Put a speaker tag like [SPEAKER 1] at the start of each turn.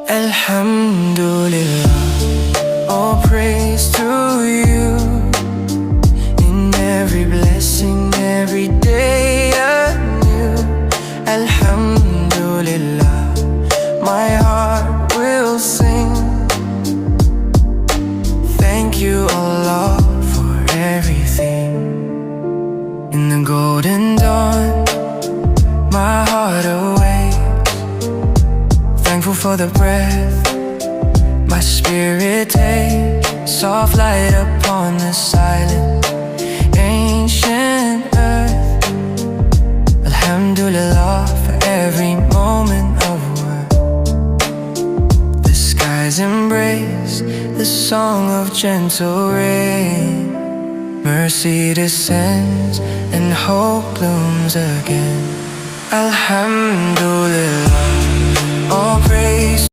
[SPEAKER 1] Alhamdulillah, all praise to you. In every blessing, every day anew. Alhamdulillah, my heart will sing. Thank you, Allah, for everything. In the golden dawn, my heart awakes, thankful for the breath my spirit takes. Soft light upon the silent ancient earth. Alhamdulillah, for every moment of worth. The skies embrace the song of gentle rain. Mercy descends and hope blooms again. Alhamdulillah, all praise